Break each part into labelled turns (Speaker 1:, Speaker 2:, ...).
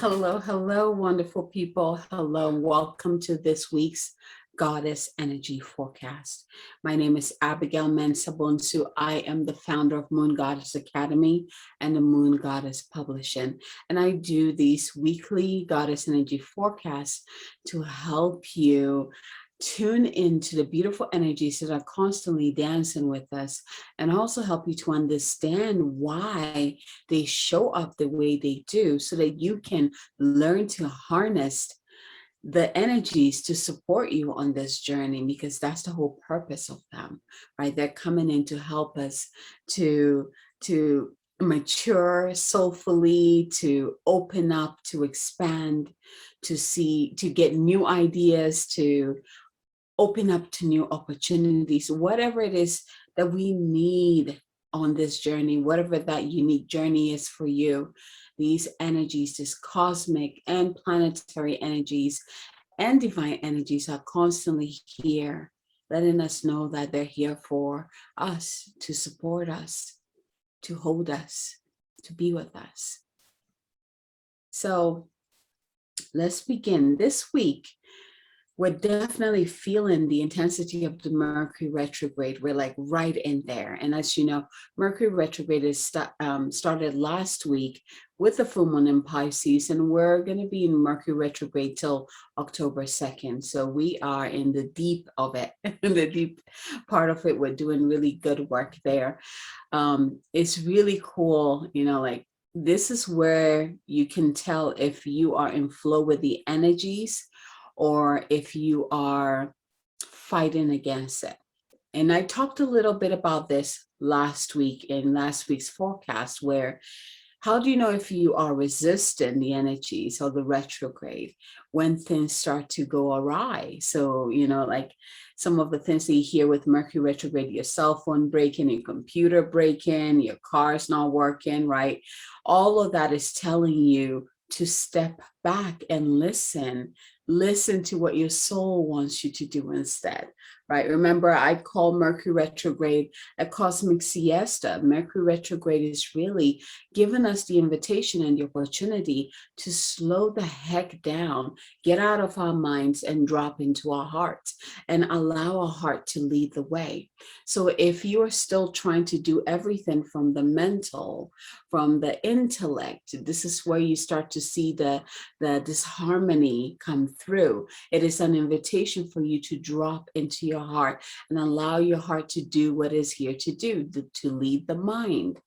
Speaker 1: Hello, hello, wonderful people. Hello, welcome to this week's Goddess Energy Forecast. My name is Abigail Mensah-Bonsu. I am the founder of Moon Goddess Academy and the Moon Goddess Publishing. And I do these weekly Goddess Energy Forecasts to help you tune into the beautiful energies that are constantly dancing with us, and also help you to understand why they show up the way they do, so that you can learn to harness the energies to support you on this journey, because that's the whole purpose of them, right? They're coming in to help us to mature soulfully, to open up, to expand, to see, to get new ideas, to open up to new opportunities, whatever it is that we need on this journey, whatever that unique journey is for you. These energies, these cosmic and planetary energies and divine energies are constantly here, letting us know that they're here for us, to support us, to hold us, to be with us. So let's begin. This week, we're definitely feeling the intensity of the Mercury retrograde. We're like right in there. And as you know, Mercury retrograde is started last week with the full moon in Pisces, and we're going to be in Mercury retrograde till October 2nd. So we are in the deep of it, in the deep part of it. We're doing really good work there. It's really cool, like this is where you can tell if you are in flow with the energies, or if you are fighting against it. And I talked a little bit about this last week in last week's forecast, where how do you know if you are resisting the energies or the retrograde when things start to go awry? So, like some of the things that you hear with Mercury retrograde, your cell phone breaking, your computer breaking, your car's not working, right? All of that is telling you to step back and listen to what your soul wants you to do instead, right? Remember, I call Mercury retrograde a cosmic siesta. Mercury retrograde is really giving us the invitation and the opportunity to slow the heck down, get out of our minds and drop into our hearts, and allow our heart to lead the way. So if you are still trying to do everything from the mental, from the intellect, this is where you start to see the disharmony come through. It is an invitation for you to drop into your heart and allow your heart to do what it's here to do, to lead the mind.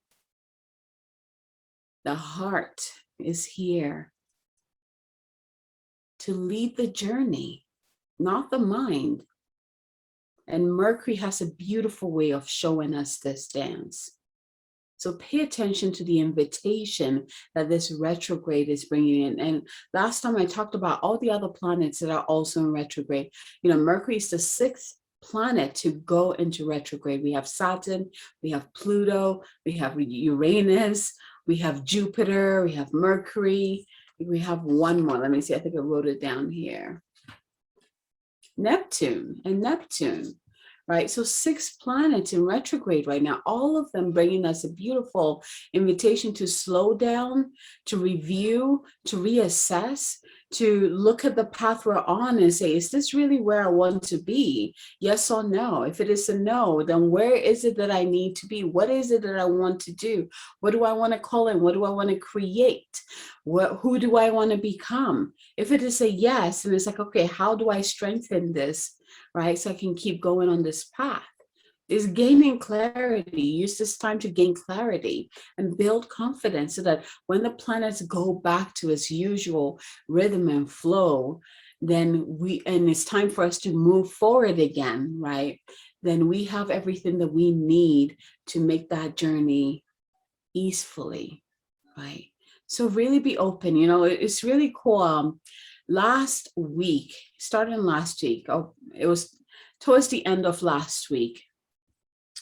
Speaker 1: The heart is here to lead the journey, not the mind. And Mercury has a beautiful way of showing us this dance. So pay attention to the invitation that this retrograde is bringing in. And last time I talked about all the other planets that are also in retrograde. Mercury is the 6th planet to go into retrograde. We have Saturn, we have Pluto, we have Uranus, we have Jupiter, we have Mercury. We have one more. Let me see. I think I wrote it down here. Neptune. Right? So 6 planets in retrograde right now, all of them bringing us a beautiful invitation to slow down, to review, to reassess, to look at the path we're on and say, is this really where I want to be? Yes or no? If it is a no, then where is it that I need to be? What is it that I want to do? What do I want to call in? What do I want to create? Who do I want to become? If it is a yes, and it's like, okay, how do I strengthen this? Right? So I can keep going on this path. Is gaining clarity. Use this time to gain clarity and build confidence, so that when the planets go back to its usual rhythm and flow, then and it's time for us to move forward again, right? Then we have everything that we need to make that journey easefully, right? So really be open. It's really cool. Last week, starting last week, it was towards the end of last week,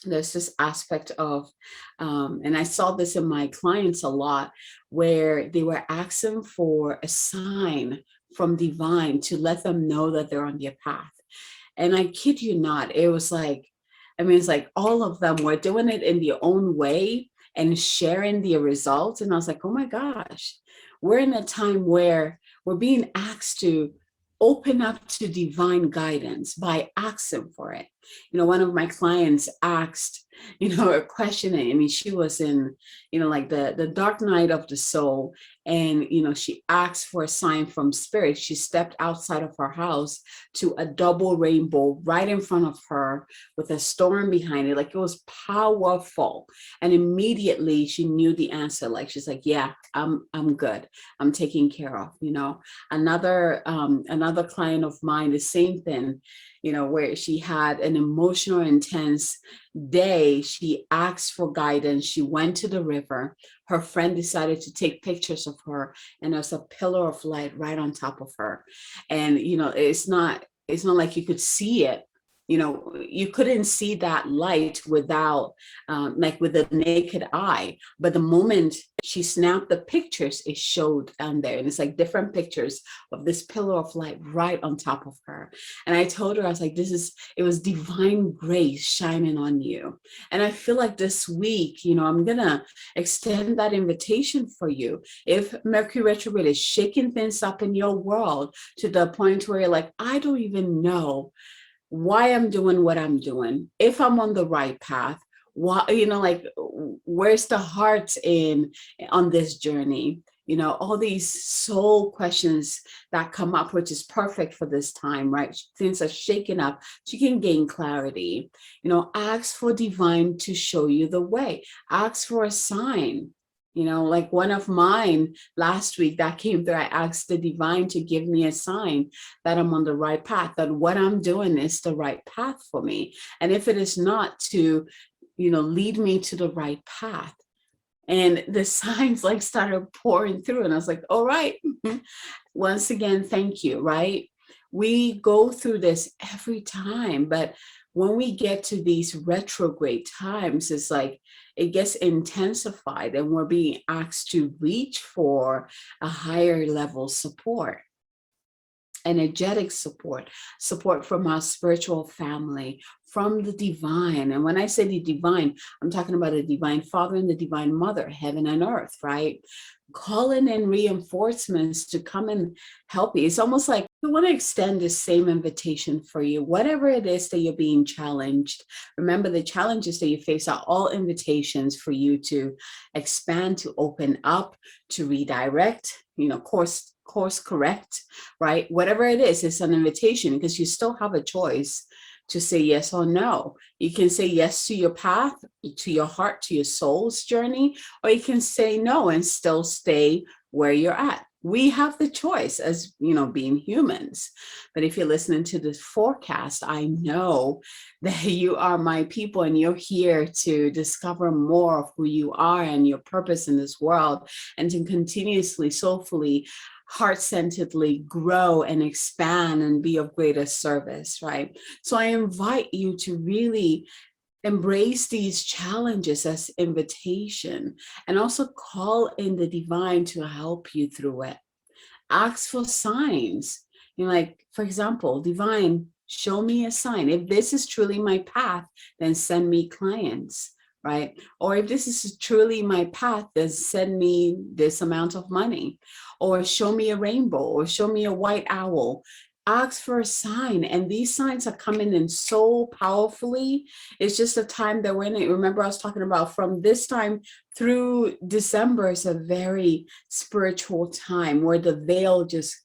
Speaker 1: there's this aspect of, and I saw this in my clients a lot, where they were asking for a sign from divine to let them know that they're on their path. And I kid you not, it was like, it's like all of them were doing it in their own way and sharing their results. And I was like, oh my gosh, we're in a time where we're being asked to open up to divine guidance by asking for it. One of my clients asked, a question. I mean, she was in, like the dark night of the soul. And, she asked for a sign from spirit. She stepped outside of her house to a double rainbow right in front of her with a storm behind it. Like, it was powerful. And immediately she knew the answer. Like, she's like, yeah, I'm good. I'm taken care of. Another client of mine, the same thing, where she had an emotional, intense day. She asked for guidance. She went to the river. Her friend decided to take pictures of her, and there's a pillar of light right on top of her. And, it's not like you could see it. You couldn't see that light without, like with the naked eye. But the moment she snapped the pictures, it showed down there. And it's like different pictures of this pillar of light right on top of her. And I told her, I was like, it was divine grace shining on you. And I feel like this week, I'm going to extend that invitation for you. If Mercury retrograde is shaking things up in your world to the point where you're like, I don't even know why I'm doing what I'm doing, if I'm on the right path, why, like, where's the heart on this journey? All these soul questions that come up, which is perfect for this time, right? Things are shaking up, so you can gain clarity. Ask for divine to show you the way. Ask for a sign. Like one of mine last week that came through, I asked the divine to give me a sign that I'm on the right path, that what I'm doing is the right path for me. And if it is not, to, lead me to the right path. And the signs like started pouring through, and I was like, all right, once again, thank you, right? We go through this every time, but when we get to these retrograde times, it's like it gets intensified, and we're being asked to reach for a higher level support, energetic support from our spiritual family, from the divine. And when I say the divine, I'm talking about the divine father and the divine mother, heaven and earth, right? Calling in reinforcements to come and help you. It's almost like I want to extend the same invitation for you. Whatever it is that you're being challenged, remember the challenges that you face are all invitations for you to expand, to open up, to redirect, course correct, right? Whatever it is, it's an invitation, because you still have a choice to say yes or no. You can say yes to your path, to your heart, to your soul's journey, or you can say no and still stay where you're at. We have the choice as, being humans. But if you're listening to this forecast, I know that you are my people, and you're here to discover more of who you are and your purpose in this world, and to continuously, soulfully, heart-centeredly grow and expand and be of greater service, right? So I invite you to really embrace these challenges as invitation, and also call in the divine to help you through it. Ask for signs. Like, for example, divine, show me a sign. If this is truly my path, then send me clients, right? Or if this is truly my path, then send me this amount of money, or show me a rainbow, or show me a white owl. Ask for a sign, and these signs are coming in so powerfully. It's just a time that we're in it. Remember, I was talking about from this time through December is a very spiritual time where the veil just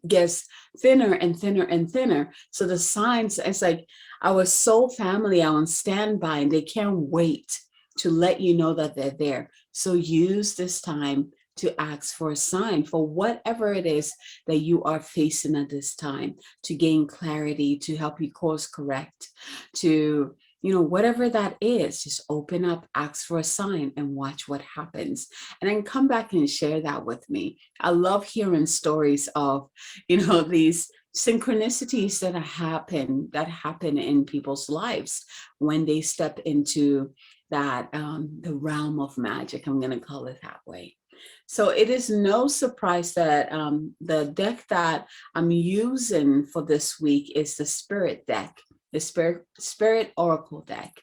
Speaker 1: gets thinner and thinner and thinner. So the signs, it's like our soul family are on standby, and they can't wait to let you know that they're there. So use this time to ask for a sign for whatever it is that you are facing at this time, to gain clarity, to help you course correct, to, whatever that is. Just open up, ask for a sign, and watch what happens. And then come back and share that with me. I love hearing stories of, these synchronicities that happen in people's lives when they step into that, the realm of magic. I'm going to call it that way. So it is no surprise that the deck that I'm using for this week is the Spirit deck, the Spirit Oracle deck.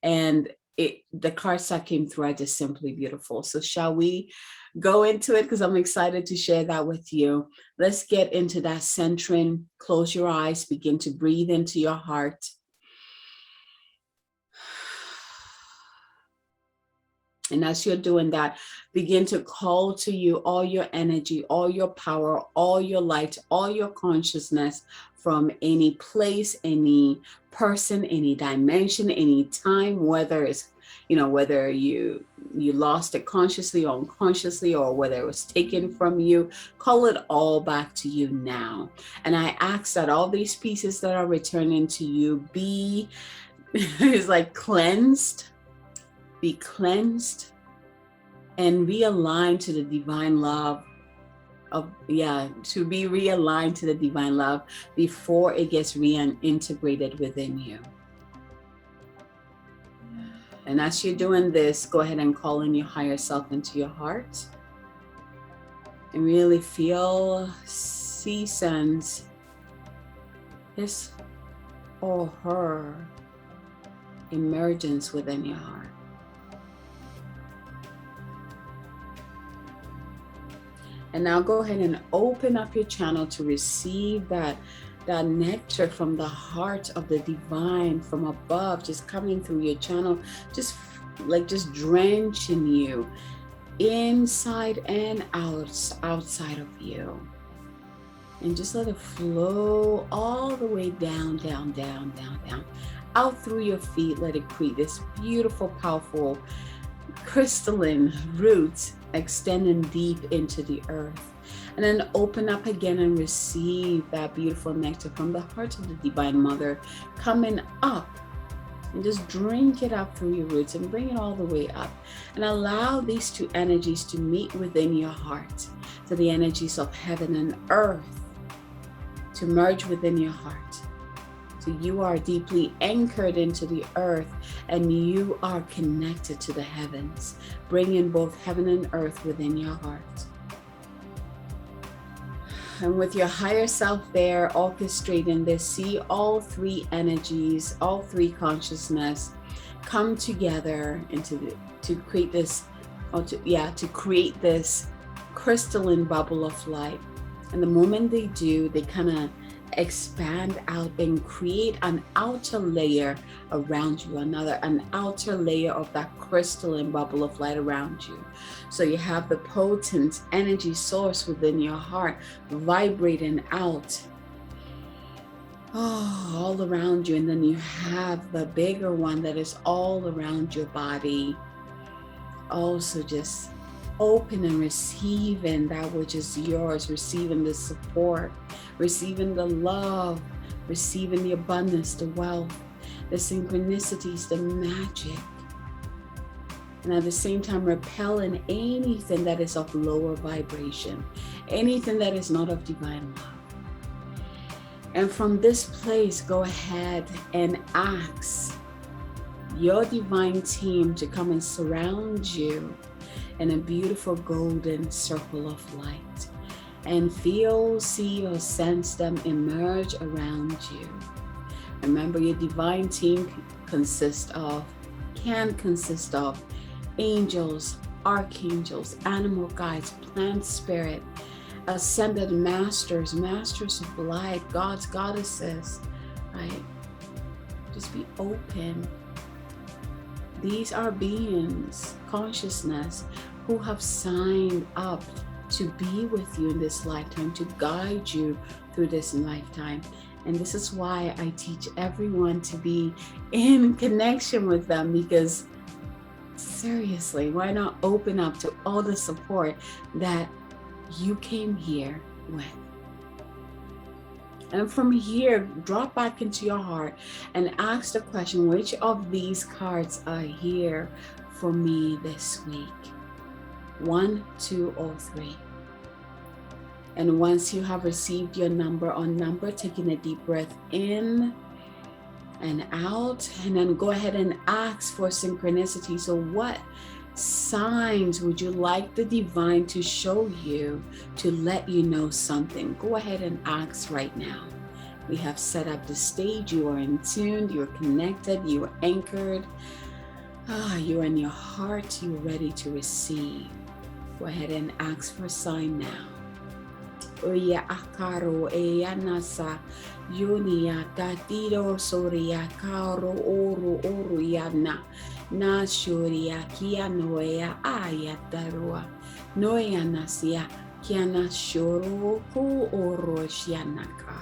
Speaker 1: And the cards that came through are just simply beautiful. So shall we go into it? Because I'm excited to share that with you. Let's get into that centering. Close your eyes, begin to breathe into your heart. And as you're doing that, begin to call to you all your energy, all your power, all your light, all your consciousness from any place, any person, any dimension, any time, whether it's, whether you lost it consciously or unconsciously, or whether it was taken from you. Call it all back to you now. And I ask that all these pieces that are returning to you be is like cleansed. Be cleansed and realigned to the divine love to be realigned to the divine love before it gets reintegrated within you. And as you're doing this, go ahead and call in your higher self into your heart and really feel, sense his or her emergence within your heart. And now go ahead and open up your channel to receive that nectar from the heart of the divine from above, just coming through your channel, just drenching you inside and outside of you. And just let it flow all the way down, out through your feet. Let it create this beautiful, powerful, crystalline roots extending deep into the earth. And then open up again and receive that beautiful nectar from the heart of the Divine Mother coming up. And just drink it up through your roots and bring it all the way up. And allow these two energies to meet within your heart. So the energies of heaven and earth to merge within your heart. So you are deeply anchored into the earth and you are connected to the heavens, bringing both heaven and earth within your heart. And with your higher self there orchestrating this, see all three energies, all three consciousness come together to create this crystalline bubble of light. And the moment they do, they kind of expand out and create an outer layer around you, an outer layer of that crystalline bubble of light around you. So you have the potent energy source within your heart vibrating out all around you, and then you have the bigger one that is all around your body, also just open and receiving that which is yours, receiving the support, receiving the love, receiving the abundance, the wealth, the synchronicities, the magic. And at the same time, repelling anything that is of lower vibration, anything that is not of divine love. And from this place, go ahead and ask your divine team to come and surround you in a beautiful golden circle of light, and feel, see, or sense them emerge around you. Remember, your divine team can consist of angels, archangels, animal guides, plant spirit, ascended masters of light, gods, goddesses, right? Just be open. These are beings, consciousness, who have signed up to be with you in this lifetime, to guide you through this lifetime. And this is why I teach everyone to be in connection with them, because seriously, why not open up to all the support that you came here with? And from here, drop back into your heart and ask the question, which of these cards are here for me this week? 1, 2, or 3. And once you have received your number, taking a deep breath in and out, and then go ahead and ask for synchronicity. So what signs would you like the divine to show you to let you know something? Go ahead and ask right now. We have set up the stage. You are in tune, you're connected, you are anchored. You in your heart, you're ready to receive. Go ahead and ask for a sign now. Oya akaro e anasa yunia tatiro soria karo oru yana na shuria kia noea ayatarua noea nasia kiana shoro ko oro shianaka.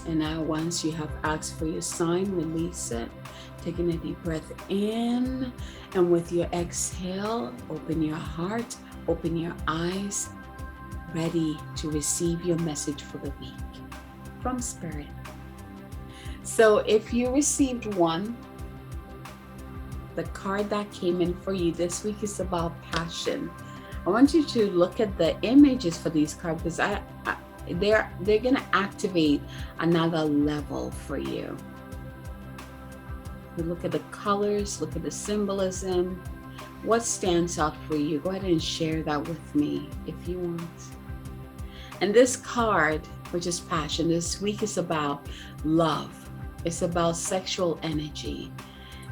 Speaker 1: And now once you have asked for your sign, release it. Taking a deep breath in, and with your exhale, open your heart, open your eyes, ready to receive your message for the week from Spirit. So if you received one, the card that came in for you this week is about passion. I want you to look at the images for these cards because they're going to activate another level for you. You look at the colors, look at the symbolism. What stands out for you? Go ahead and share that with me if you want. And this card, which is passion, this week is about love. It's about sexual energy.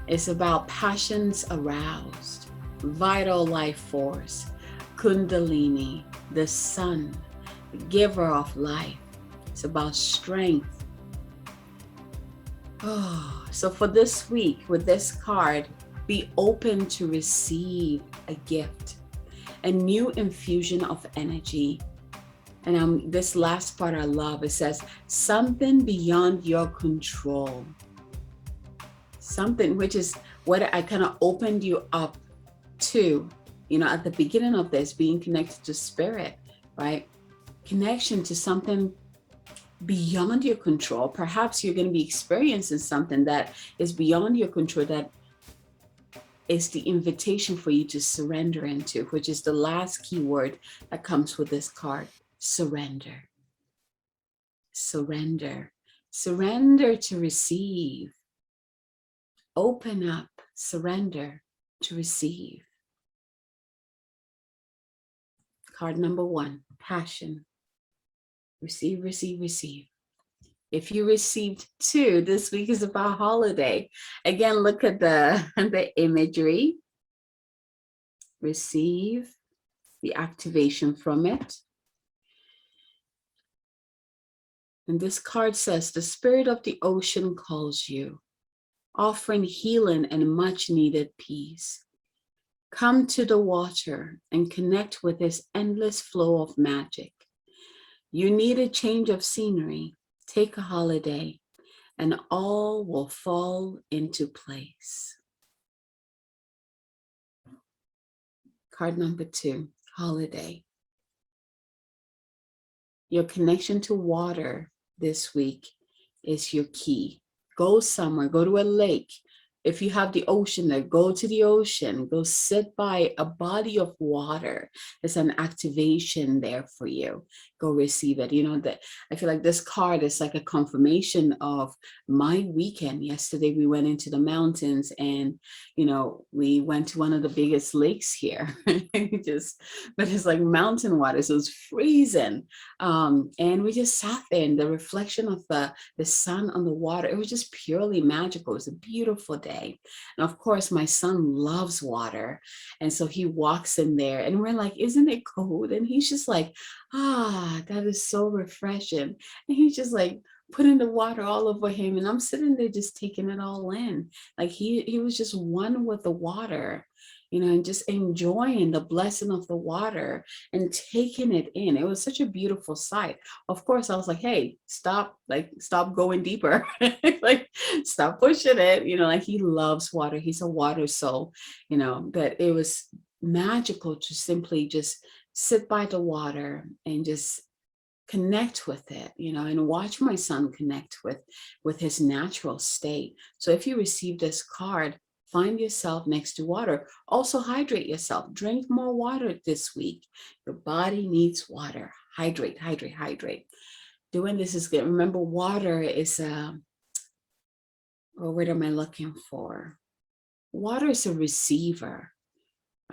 Speaker 1: It's about passions aroused, vital life force, kundalini, the sun, the giver of life. It's about strength. So for this week, with this card, be open to receive a gift, a new infusion of energy. And this last part I love. It says, something beyond your control. Something, which is what I kind of opened you up to, at the beginning of this, being connected to spirit, right? Connection to something beyond your control. Perhaps you're going to be experiencing something that is beyond your control, that is the invitation for you to surrender into, which is the last key word that comes with this card: surrender. Surrender. Surrender to receive. Open up, surrender to receive. Card number 1, passion. Receive, receive, receive. If you received 2, this week is about holiday. Again, look at the imagery. Receive the activation from it. And this card says, the spirit of the ocean calls you, offering healing and much needed peace. Come to the water and connect with this endless flow of magic. You need a change of scenery. Take a holiday, and all will fall into place. Card number 2, holiday. Your connection to water this week is your key. Go somewhere, go to a lake. If you have the ocean there, go to the ocean, go sit by a body of water. There's an activation there for you. Go receive it. That I feel like this card is like a confirmation of my weekend. Yesterday, we went into the mountains and, we went to one of the biggest lakes here. But it's like mountain water. So it's freezing. And we just sat there, and the reflection of the sun on the water, it was just purely magical. It was a beautiful day. And of course, my son loves water. And so he walks in there and we're like, isn't it cold? And he's just like, that is so refreshing. And he's just like putting the water all over him. And I'm sitting there just taking it all in. Like he was just one with the water, and just enjoying the blessing of the water and taking it in. It was such a beautiful sight. Of course, I was like, hey, stop going deeper. Like, stop pushing it. Like, he loves water. He's a water soul, but it was magical to simply just sit by the water and just connect with it, and watch my son connect with his natural state. So if you receive this card, find yourself next to water. Also hydrate yourself. Drink more water this week. Your body needs water. Hydrate, hydrate, hydrate. Doing this is good. Remember, water is what am I looking for? Water is a receiver.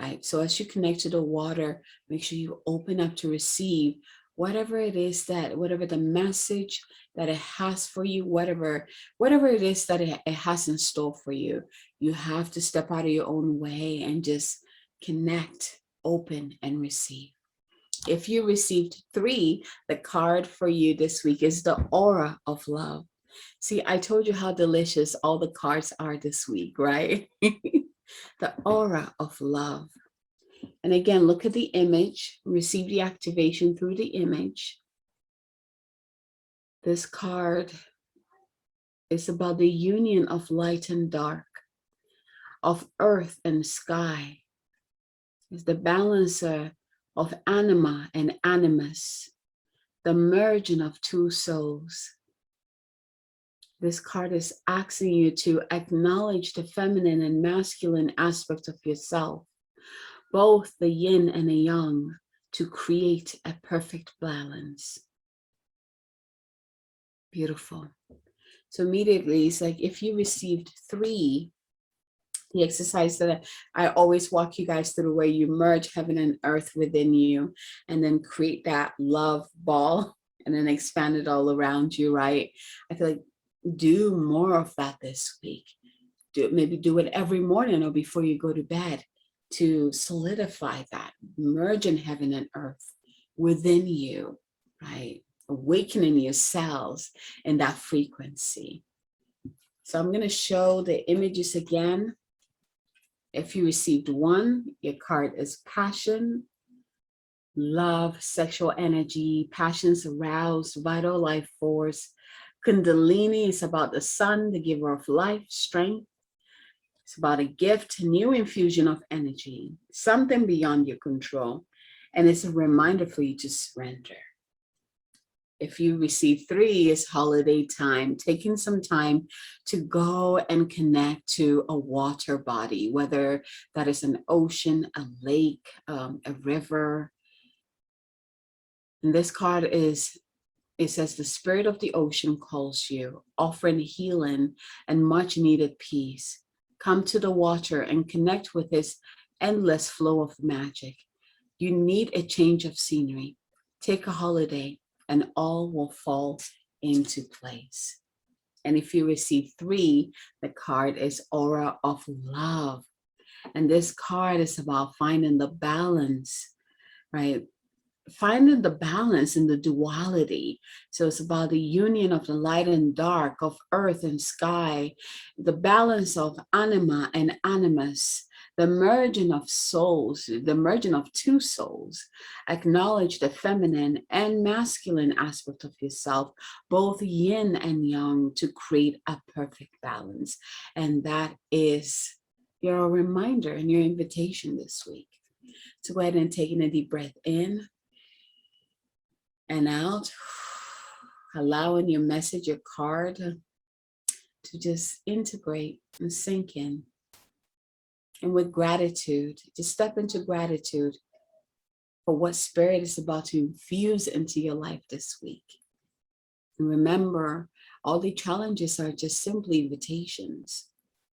Speaker 1: right? So as you connect to the water, make sure you open up to receive whatever it is that, whatever the message that it has for you, whatever it is that it has in store for you. You have to step out of your own way and just connect, open, and receive. If you received 3, the card for you this week is the aura of love. See, I told you how delicious all the cards are this week, right? The aura of love. And again, look at the image, receive the activation through the image. This card is about the union of light and dark, of earth and sky. It's the balancer of anima and animus, the merging of 2 souls. This card is asking you to acknowledge the feminine and masculine aspect of yourself, both the yin and the yang, to create a perfect balance. Beautiful. So immediately, it's like if you received 3, the exercise that I always walk you guys through, where you merge heaven and earth within you and then create that love ball and then expand it all around you, right? I feel like do more of that this week. Maybe do it every morning or before you go to bed to solidify that, merging heaven and earth within you, right? Awakening your cells in that frequency. So I'm going to show the images again. If you received 1, your card is passion, love, sexual energy, passions aroused, vital life force. Kundalini is about the sun, the giver of life, strength. It's about a gift, a new infusion of energy, something beyond your control. And it's a reminder for you to surrender. If you receive 3, it's holiday time, taking some time to go and connect to a water body, whether that is an ocean, a lake, a river. And this card is, it says, the spirit of the ocean calls you, offering healing and much needed peace. Come to the water and connect with this endless flow of magic. You need a change of scenery. Take a holiday and all will fall into place. And if you receive 3, the card is aura of love. And this card is about finding the balance, right? Finding the balance in the duality. So it's about the union of the light and dark, of earth and sky, the balance of anima and animus, the merging of souls, the merging of 2 souls. Acknowledge the feminine and masculine aspect of yourself, both yin and yang, to create a perfect balance. And that is your reminder and your invitation this week. So go ahead and take in a deep breath in and out, allowing your message, your card, to just integrate and sink in. And with gratitude, just step into gratitude for what Spirit is about to infuse into your life this week. And remember, all the challenges are just simply invitations.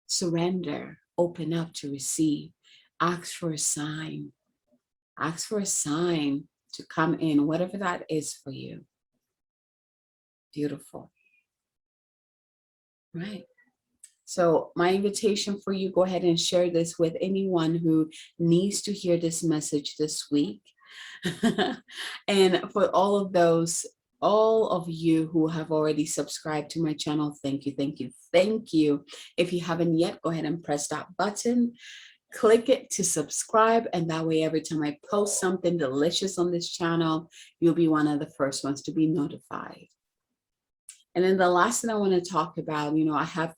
Speaker 1: Surrender, open up to receive, ask for a sign. Ask for a sign to come in, whatever that is for you. Beautiful. Right. So my invitation for you, go ahead and share this with anyone who needs to hear this message this week. And for all of you who have already subscribed to my channel, thank you, thank you, thank you. If you haven't yet, go ahead and press that button. Click it to subscribe, and that way every time I post something delicious on this channel, you'll be one of the first ones to be notified. And then the last thing I want to talk about, I have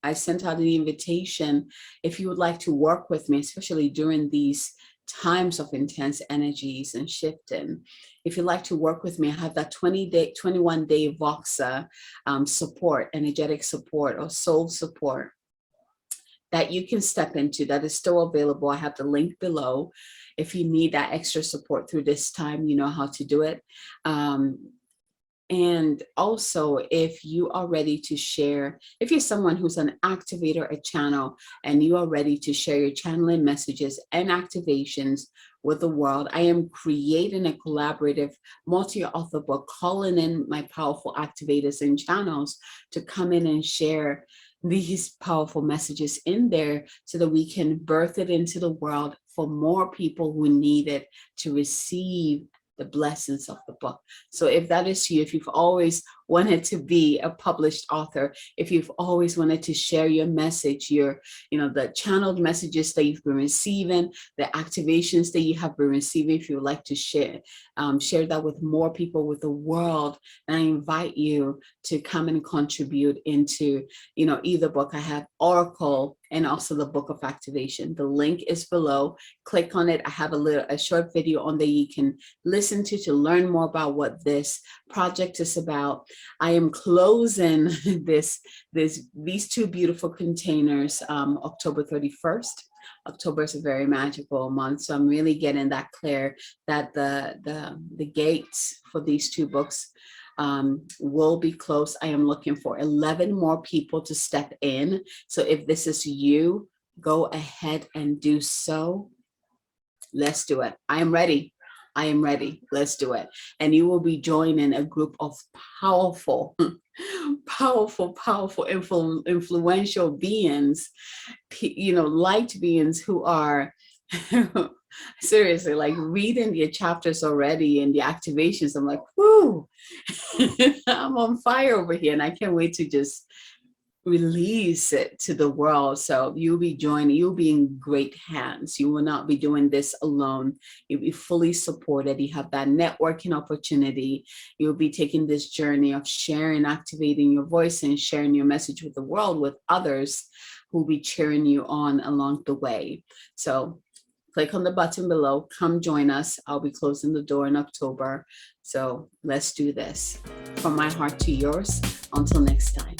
Speaker 1: I sent out an invitation if you would like to work with me, especially during these times of intense energies and shifting. If you'd like to work with me, I have that 21-day Voxa support, energetic support or soul support that you can step into, that is still available. I have the link below. If you need that extra support through this time, you know how to do it. And also, if you are ready to share, if you're someone who's an activator, a channel, and you are ready to share your channeling messages and activations with the world, I am creating a collaborative multi-author book, calling in my powerful activators and channels to come in and share these powerful messages in there so that we can birth it into the world for more people who need it to receive the blessings of the book. So if that is you, if you've always wanted to be a published author, if you've always wanted to share your message, your, the channeled messages that you've been receiving, the activations that you have been receiving, if you would like to share that with more people, with the world, and I invite you to come and contribute into, either book. I have Oracle and also the Book of Activation. The link is below. Click on it. I have a short video on there you can listen to learn more about what this project is about. I am closing these two beautiful containers October 31st. October is a very magical month, so I'm really getting that clear that the gates for these two books will be closed. I am looking for 11 more people to step in. So if this is you, go ahead and do so. Let's do it. I am ready. I am ready. Let's do it. And you will be joining a group of powerful, influential beings, light beings who are seriously like reading your chapters already and the activations. I'm like, whoo, I'm on fire over here, and I can't wait to just release it to the world. So you'll be in great hands. You will not be doing this alone. You'll be fully supported. You have that networking opportunity. You'll be taking this journey of sharing, activating your voice and sharing your message with the world, with others who will be cheering you on along the way. So click on the button below, come join us. I'll be closing the door in October. So let's do this. From my heart to yours, until next time.